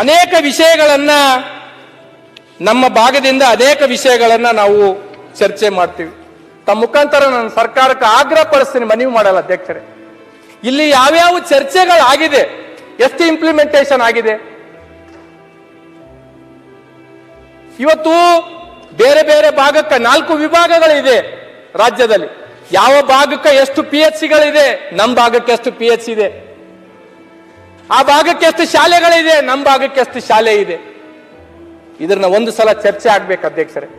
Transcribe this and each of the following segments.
ಅನೇಕ ವಿಷಯಗಳನ್ನ ನಮ್ಮ ಭಾಗದಿಂದ ಅನೇಕ ವಿಷಯಗಳನ್ನ ನಾವು ಚರ್ಚೆ ಮಾಡ್ತೀವಿ. ತಮ್ಮ ಮುಖಾಂತರ ನಾನು ಸರ್ಕಾರಕ್ಕೆ ಆಗ್ರಹ ಪಡಿಸ್ತೀನಿ, ಮನವಿ ಮಾಡಲ್ಲ ಅಧ್ಯಕ್ಷರೇ. ಇಲ್ಲಿ ಯಾವ್ಯಾವ ಚರ್ಚೆಗಳಾಗಿದೆ, ಎಷ್ಟು ಇಂಪ್ಲಿಮೆಂಟೇಷನ್ ಆಗಿದೆ? ಇವತ್ತು ಬೇರೆ ಬೇರೆ ಭಾಗಕ್ಕೆ 4 ವಿಭಾಗಗಳಿದೆ ರಾಜ್ಯದಲ್ಲಿ. ಯಾವ ಭಾಗಕ್ಕೆ ಎಷ್ಟು PHCಗಳಿದೆ, ನಮ್ಮ ಭಾಗಕ್ಕೆ ಎಷ್ಟು PHC ಇದೆ. ಆ ಭಾಗಕ್ಕೆ ಎಷ್ಟು ಶಾಲೆಗಳಿದೆ, ನಮ್ಮ ಭಾಗಕ್ಕೆ ಎಷ್ಟು ಶಾಲೆ ಇದೆ. ಇದನ್ನ ಒಂದು ಸಲ ಚರ್ಚೆ ಆಗ್ಬೇಕು ಅಧ್ಯಕ್ಷರೇ.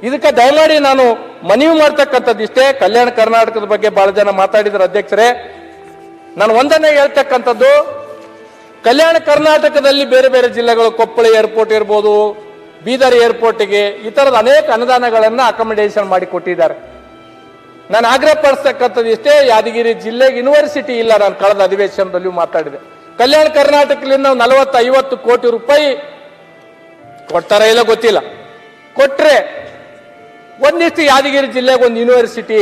ಇದಕ್ಕೆ ದಯಮಾಡಿ ನಾನು ಮನವಿ ಮಾಡ್ತಕ್ಕಂಥದ್ದು ಇಷ್ಟೇ. ಕಲ್ಯಾಣ ಕರ್ನಾಟಕದ ಬಗ್ಗೆ ಬಹಳ ಜನ ಮಾತಾಡಿದ್ರು ಅಧ್ಯಕ್ಷರೇ. ನಾನು ಒಂದನ್ನೇ ಹೇಳ್ತಕ್ಕಂಥದ್ದು, ಕಲ್ಯಾಣ ಕರ್ನಾಟಕದಲ್ಲಿ ಬೇರೆ ಬೇರೆ ಜಿಲ್ಲೆಗಳು, ಕೊಪ್ಪಳ ಏರ್ಪೋರ್ಟ್ ಇರ್ಬೋದು, ಬೀದರ್ ಏರ್ಪೋರ್ಟ್ಗೆ ಈ ತರದ ಅನೇಕ ಅನುದಾನಗಳನ್ನ ಅಕಾಮಿಡೇಷನ್ ಮಾಡಿ ಕೊಟ್ಟಿದ್ದಾರೆ. ನಾನು ಆಗ್ರಹ ಪಡಿಸ್ತಕ್ಕಂಥದ್ದು ಇಷ್ಟೇ, ಯಾದಗಿರಿ ಜಿಲ್ಲೆಗೆ ಯೂನಿವರ್ಸಿಟಿ ಇಲ್ಲ. ನಾನು ಕಳೆದ ಅಧಿವೇಶನದಲ್ಲಿಯೂ ಮಾತಾಡಿದೆ. ಕಲ್ಯಾಣ ಕರ್ನಾಟಕದಿಂದ 40-50 ಕೋಟಿ ರೂಪಾಯಿ ಕೊಡ್ತಾರ ಇಲ್ಲ ಗೊತ್ತಿಲ್ಲ, ಕೊಟ್ರೆ ಒಂದಿಷ್ಟು ಯಾದಗಿರಿ ಜಿಲ್ಲೆಗೆ ಒಂದು ಯೂನಿವರ್ಸಿಟಿ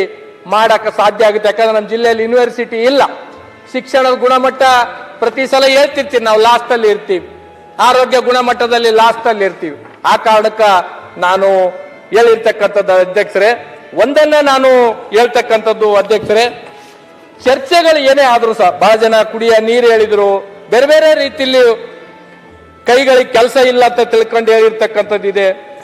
ಮಾಡಕ್ಕೆ ಸಾಧ್ಯ ಆಗುತ್ತೆ. ಯಾಕಂದ್ರೆ ನಮ್ಮ ಜಿಲ್ಲೆಯಲ್ಲಿ ಯೂನಿವರ್ಸಿಟಿ ಇಲ್ಲ. ಶಿಕ್ಷಣದ ಗುಣಮಟ್ಟ ಪ್ರತಿ ಸಲ ಹೇಳ್ತಿರ್ತೀವಿ, ನಾವು ಲಾಸ್ಟ್ ಅಲ್ಲಿ ಇರ್ತೀವಿ. ಆರೋಗ್ಯ ಗುಣಮಟ್ಟದಲ್ಲಿ ಲಾಸ್ಟ್ ಅಲ್ಲಿ ಇರ್ತೀವಿ. ಆ ಕಾರಣಕ್ಕ ನಾನು ಹೇಳಿರ್ತಕ್ಕಂಥದ್ದು ಅಧ್ಯಕ್ಷರೇ, ಒಂದನ್ನ ನಾನು ಹೇಳ್ತಕ್ಕಂಥದ್ದು ಅಧ್ಯಕ್ಷರೇ, ಚರ್ಚೆಗಳು ಏನೇ ಆದ್ರೂ ಸಹ ಬಹಳ ಜನ ಕುಡಿಯ ನೀರು ಹೇಳಿದ್ರು, ಬೇರೆ ಬೇರೆ ರೀತಿಯಲ್ಲಿ ಕೈಗಳಿಗೆ ಕೆಲಸ ಇಲ್ಲ ಅಂತ ತಿಳ್ಕೊಂಡು ಹೇಳಿರ್ತಕ್ಕಂಥದ್ದು ಇದೆ.